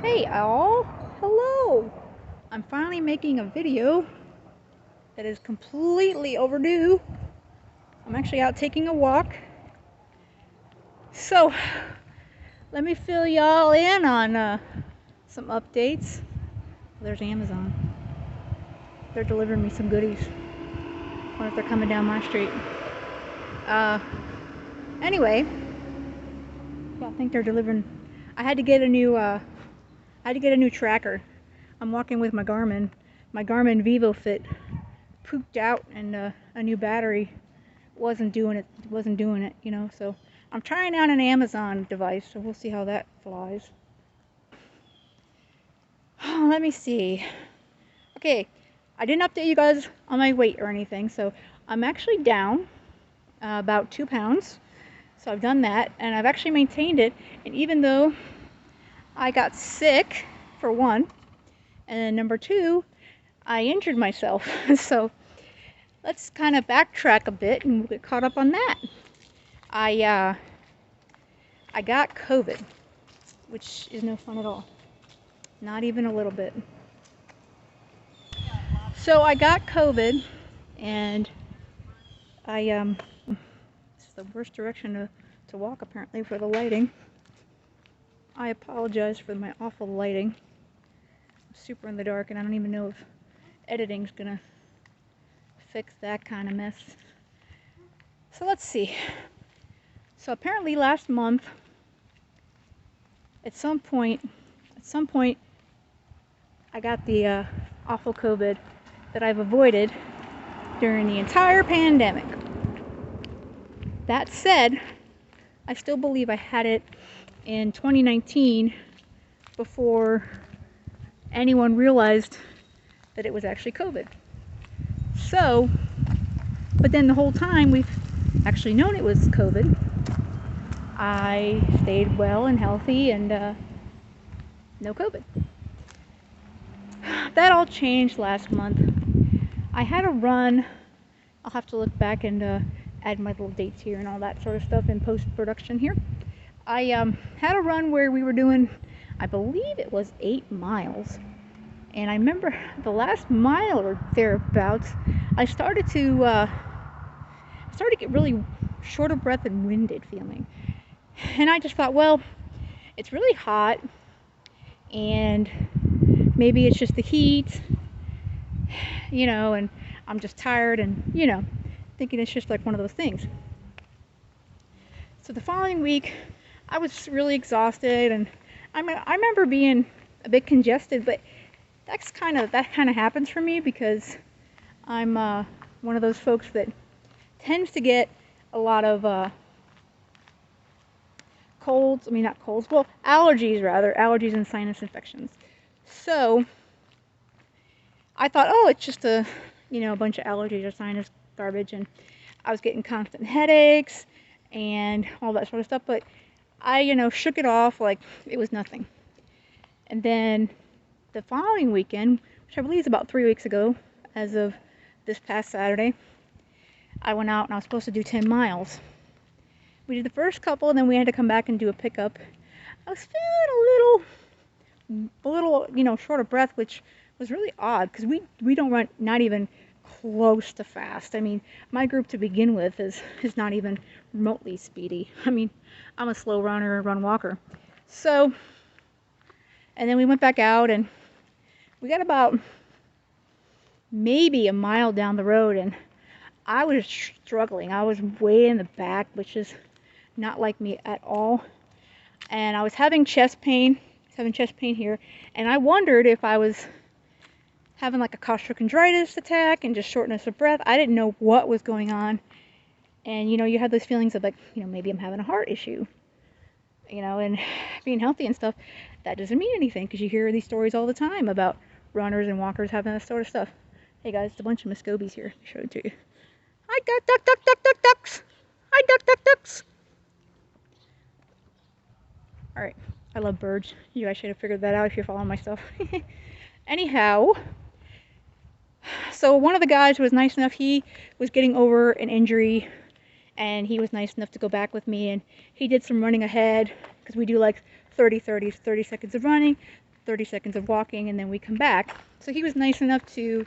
Hey all, hello! I'm finally making a video that is completely overdue. I'm actually out taking a walk. So, let me fill y'all in on some updates. There's Amazon. They're delivering me some goodies. Wonder if they're coming down my street. Uh, anyway, yeah, I think they're delivering. I had to get a new tracker. I'm walking with my Garmin. My Garmin VivoFit pooped out, and a new battery wasn't doing it, so I'm trying out an Amazon device, so we'll see how that flies. Let me see. Okay, I didn't update you guys on my weight or anything, so I'm actually down about 2 pounds. So I've done that, and I've actually maintained it. And even though I got sick, for one, and then number two, I injured myself. So let's kind of backtrack a bit and we'll get caught up on that. I got COVID, which is no fun at all. Not even a little bit. So I got COVID, and this is the worst direction to walk apparently for the lighting. I apologize for my awful lighting. I'm super in the dark, and I don't even know if editing's gonna fix that kind of mess. So let's see. So apparently last month, at some point, I got the awful COVID that I've avoided during the entire pandemic. That said, I still believe I had it in 2019 before anyone realized that it was actually COVID. So, but then the whole time we've actually known it was COVID, I stayed well and healthy, and no COVID. That all changed last month. I had a run. I'll have to look back and add my little dates here and all that sort of stuff in post-production here. I had a run where we were doing, I believe it was 8 miles. And I remember the last mile or thereabouts, I started to get really short of breath and winded feeling. And I just thought, well, it's really hot, and maybe it's just the heat, and I'm just tired, and, thinking it's just like one of those things. So the following week, I was really exhausted, and I remember being a bit congested, but that kind of happens for me because I'm one of those folks that tends to get a lot of allergies and sinus infections. So I thought, oh, it's just a bunch of allergies or sinus garbage, and I was getting constant headaches and all that sort of stuff, but I shook it off like it was nothing. And then the following weekend, which I believe is about 3 weeks ago, as of this past Saturday, I went out and I was supposed to do 10 miles. We did the first couple, and then we had to come back and do a pickup. I was feeling a little, short of breath, which was really odd because we don't run not even close to fast. I mean, my group to begin with is not even remotely speedy. I mean, I'm a slow runner and run walker. So, and then we went back out, and we got about maybe a mile down the road, and I was struggling. I was way in the back, which is not like me at all. And I was having chest pain here, and I wondered if I was having like a costochondritis attack and just shortness of breath. I didn't know what was going on. And you had those feelings of like, maybe I'm having a heart issue, and being healthy and stuff. That doesn't mean anything, because you hear these stories all the time about runners and walkers having that sort of stuff. Hey guys, it's a bunch of Muscovies here. I showed it to you. Hi, ducks. Hi, ducks. Alright, I love birds. You guys should have figured that out if you're following my stuff. Anyhow, so one of the guys was nice enough, he was getting over an injury, and he was nice enough to go back with me, and he did some running ahead, because we do like 30 seconds of running, 30 seconds of walking, and then we come back. So he was nice enough to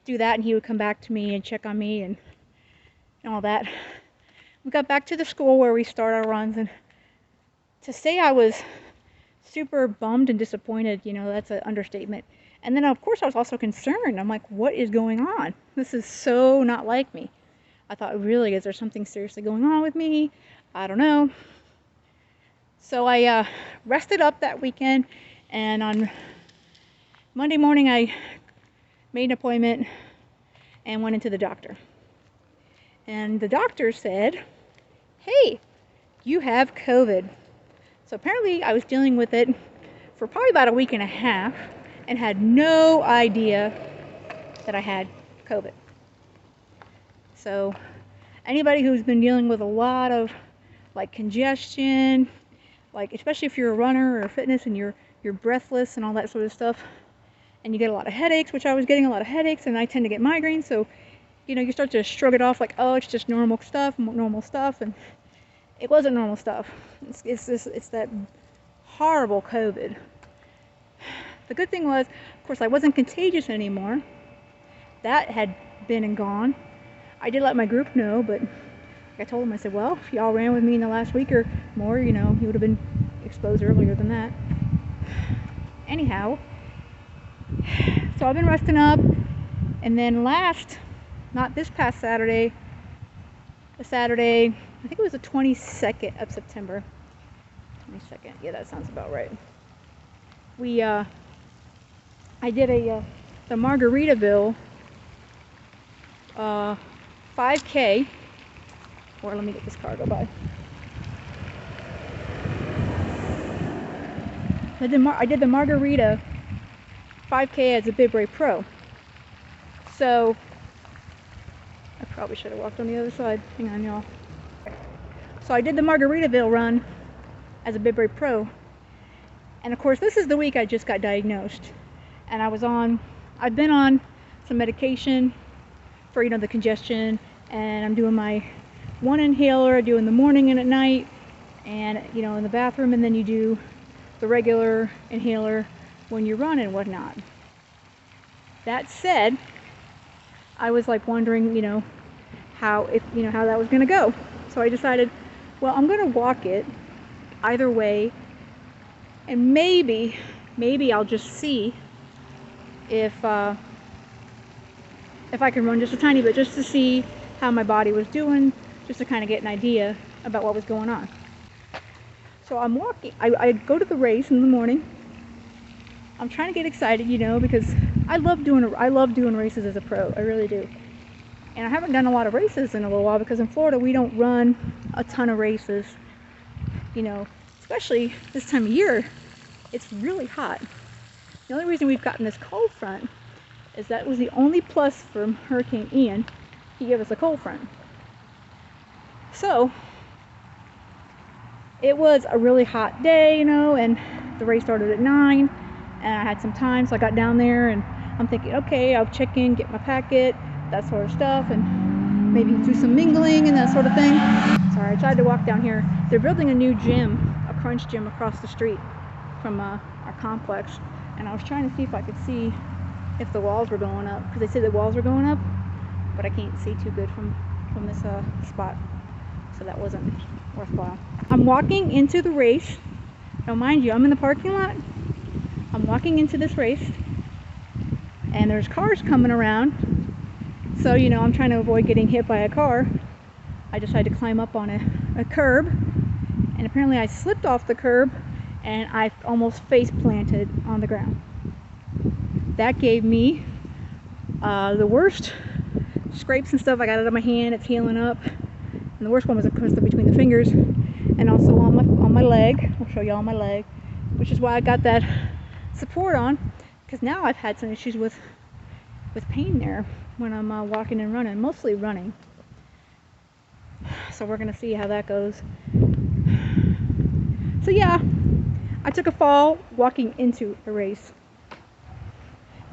do that, and he would come back to me and check on me and all that. We got back to the school where we start our runs, and to say I was super bummed and disappointed, you know, that's an understatement. And then of course I was also concerned. I'm like, what is going on? This is so not like me. I thought, really, is there something seriously going on with me? I don't know. So I rested up that weekend, and on Monday morning I made an appointment and went into the doctor. And the doctor said, hey, you have COVID. So apparently I was dealing with it for probably about a week and a half and had no idea that I had COVID. So anybody who's been dealing with a lot of like congestion, like especially if you're a runner or fitness and you're breathless and all that sort of stuff, and you get a lot of headaches, which I was getting a lot of headaches, and I tend to get migraines, so you know, you start to shrug it off like, oh, it's just normal stuff, and it wasn't normal stuff. It's that horrible COVID. The good thing was, of course, I wasn't contagious anymore. That had been and gone. I did let my group know, but I told them, I said, well, if y'all ran with me in the last week or more, you know, you would have been exposed earlier than that. Anyhow, so I've been resting up, and then not this past Saturday, the Saturday, I think it was the 22nd of September. 22nd, yeah, that sounds about right. I did the Margaritaville 5K, or let me get this car go by. I did the Margarita 5K as a Bibre Pro. So I probably should have walked on the other side. Hang on, y'all. So I did the Margaritaville run as a Bibre Pro. And of course, this is the week I just got diagnosed. And I've been on some medication for, you know, the congestion. And I'm doing my one inhaler, I do in the morning and at night. And, you know, in the bathroom. And then you do the regular inhaler when you run and whatnot. That said, I was like wondering, you know, how that was going to go. So I decided, well, I'm going to walk it either way, and maybe I'll just see if I can run just a tiny bit, just to see how my body was doing, just to kind of get an idea about what was going on. So I'm walking. I go to the race in the morning. I'm trying to get excited, you know, because I love doing races as a pro. I really do. And I haven't done a lot of races in a little while, because in Florida we don't run a ton of races, you know, especially this time of year. It's really hot. The only reason we've gotten this cold front is that was the only plus from Hurricane Ian. He gave us a cold front. So it was a really hot day, you know, and the race started at 9, and I had some time, so I got down there, and I'm thinking, okay, I'll check in, get my packet, that sort of stuff, and maybe do some mingling and that sort of thing. Sorry, I tried to walk down here. They're building a new gym, a crunch gym, across the street from our complex, and I was trying to see if I could see if the walls were going up, because they said the walls were going up, but I can't see too good from this spot, so that wasn't worthwhile. I'm walking into the race. Now mind you, I'm in the parking lot. I'm walking into this race, and there's cars coming around, so you know, I'm trying to avoid getting hit by a car. I decided to climb up on a curb, and apparently I slipped off the curb and I almost face planted on the ground. That gave me the worst scrapes and stuff. I got it on my hand, it's healing up, and the worst one was of course between the fingers, and also on my leg. I'll show you all my leg, which is why I got that support on, because now I've had some issues with pain there when I'm walking and running, mostly running. So we're gonna see how that goes. So yeah, I took a fall walking into a race.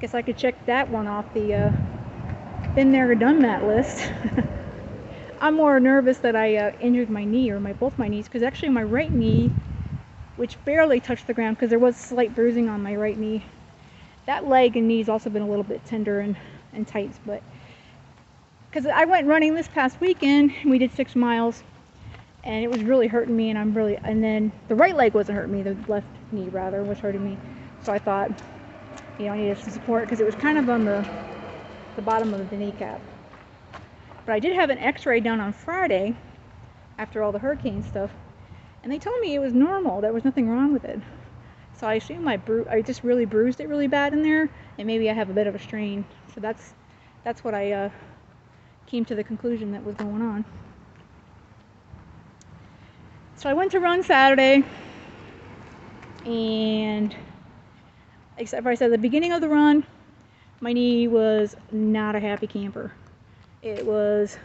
Guess I could check that one off the been there, done that list. I'm more nervous that I injured my knee, or both my knees, because actually my right knee which barely touched the ground because there was slight bruising on my right knee. That leg and knee's also been a little bit tender and tight, but because I went running this past weekend, and we did 6 miles, and it was really hurting me, and then the right leg wasn't hurting me, the left knee rather was hurting me. So I thought, I needed some support because it was kind of on the bottom of the kneecap. But I did have an x-ray done on Friday after all the hurricane stuff, and they told me it was normal, there was nothing wrong with it. So I assume I just really bruised it really bad in there, and maybe I have a bit of a strain. So that's what I came to the conclusion that was going on. So I went to run Saturday, and except for I said at the beginning of the run, my knee was not a happy camper. It was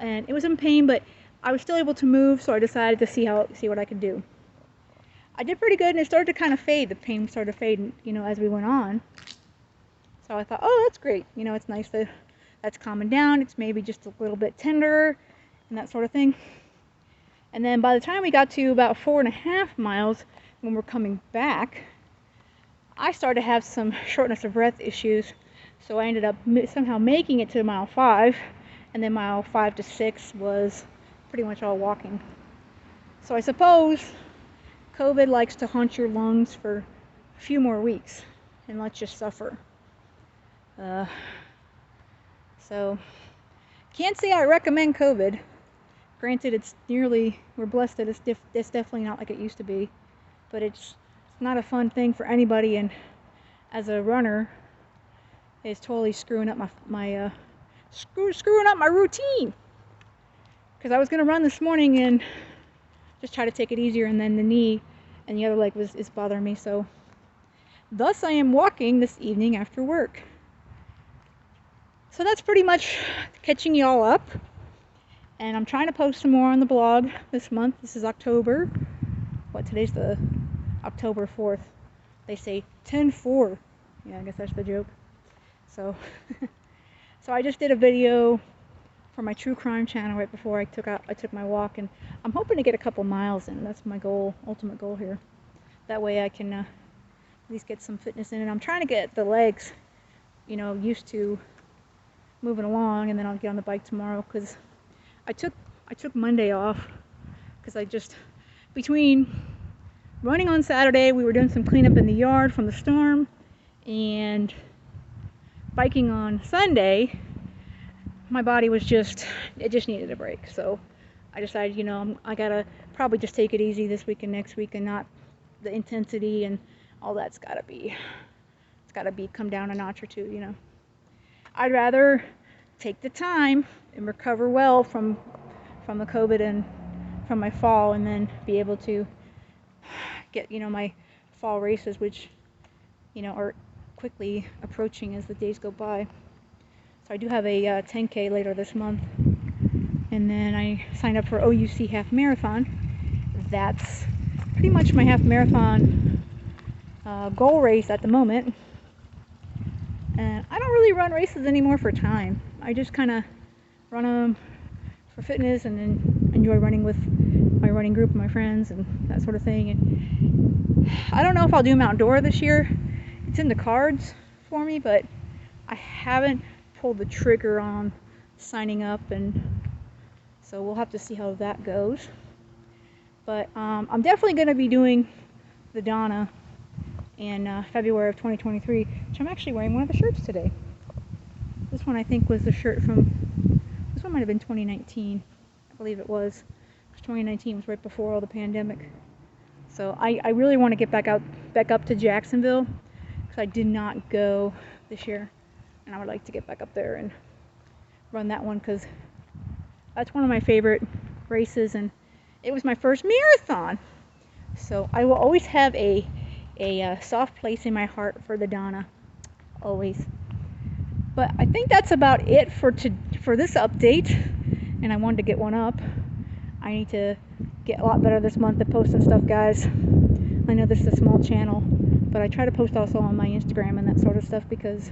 in pain, but I was still able to move, so I decided to see what I could do. I did pretty good, and it started to kind of fade. The pain started to fade, as we went on. So I thought, oh, that's great. It's nice that that's calming down. It's maybe just a little bit tender and that sort of thing. And then by the time we got to about 4.5 miles, when we're coming back, I started to have some shortness of breath issues. So I ended up somehow making it to mile 5, and then mile 5 to 6 was pretty much all walking. So I suppose COVID likes to haunt your lungs for a few more weeks and let you suffer. So can't say I recommend COVID. Granted, we're blessed that it's definitely not like it used to be, but it's not a fun thing for anybody, and as a runner, it's totally screwing up my screwing up my routine. Because I was gonna run this morning and just try to take it easier, and then the knee and the other leg is bothering me. So, thus I am walking this evening after work. So that's pretty much catching you all up. And I'm trying to post some more on the blog this month. This is October. Today's the October 4th. They say 10-4. Yeah, I guess that's the joke. So, so I just did a video for my true crime channel right before I took my walk, and I'm hoping to get a couple miles in. That's my goal, ultimate goal here. That way I can at least get some fitness in, and I'm trying to get the legs, used to moving along, and then I'll get on the bike tomorrow, because I took Monday off because between running on Saturday, we were doing some cleanup in the yard from the storm, and biking on Sunday, my body was it just needed a break. So I decided, I gotta probably just take it easy this week and next week, and not the intensity and all that's gotta be come down a notch or two, I'd rather take the time and recover well from the COVID and from my fall, and then be able to get, my fall races, which, are quickly approaching as the days go by. So I do have a 10K later this month, and then I signed up for OUC half marathon. That's pretty much my half marathon goal race at the moment. And I don't really run races anymore for time. I just kind of run them for fitness, and then enjoy running with my running group and my friends and that sort of thing. And I don't know if I'll do Mount Dora this year. It's in the cards for me, but I haven't pulled the trigger on signing up, and so we'll have to see how that goes. But I'm definitely going to be doing the Donna in February of 2023, which I'm actually wearing one of the shirts today. This one I think was the shirt this one might have been 2019, I believe it was. 2019 was right before all the pandemic. So I really want to get back up to Jacksonville, because I did not go this year, and I would like to get back up there and run that one, because that's one of my favorite races, and it was my first marathon. So I will always have a soft place in my heart for the Donna, always. But I think that's about it for this update, and I wanted to get one up. I need to get a lot better this month at posting stuff, guys. I know this is a small channel, but I try to post also on my Instagram and that sort of stuff, because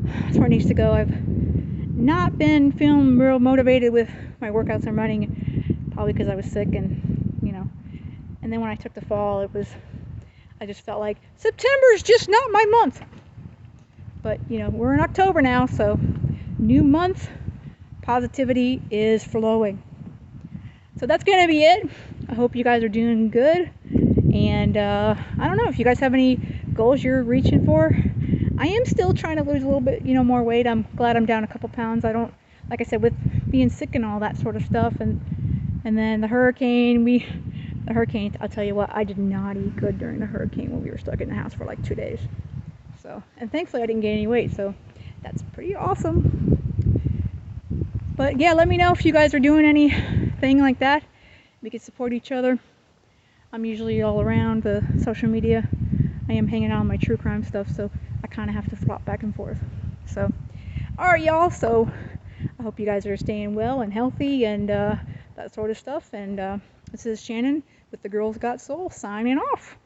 that's where it needs to go. I've not been feeling real motivated with my workouts and running, probably because I was sick, and And then when I took the fall, I just felt like September's just not my month. But, you know, we're in October now, so new month, positivity is flowing. So that's going to be it. I hope you guys are doing good. And I don't know if you guys have any goals you're reaching for. I am still trying to lose a little bit, you know, more weight. I'm glad I'm down a couple pounds. I don't, like I said, with being sick and all that sort of stuff. And then the hurricane, I'll tell you what, I did not eat good during the hurricane when we were stuck in the house for like 2 days. So, and thankfully I didn't gain any weight, so that's pretty awesome. But yeah, let me know if you guys are doing anything like that. We can support each other. I'm usually all around the social media. I am hanging out on my true crime stuff, so I kind of have to swap back and forth. So, alright y'all, so I hope you guys are staying well and healthy and that sort of stuff. And this is Shannon with the Girls Got Soul signing off.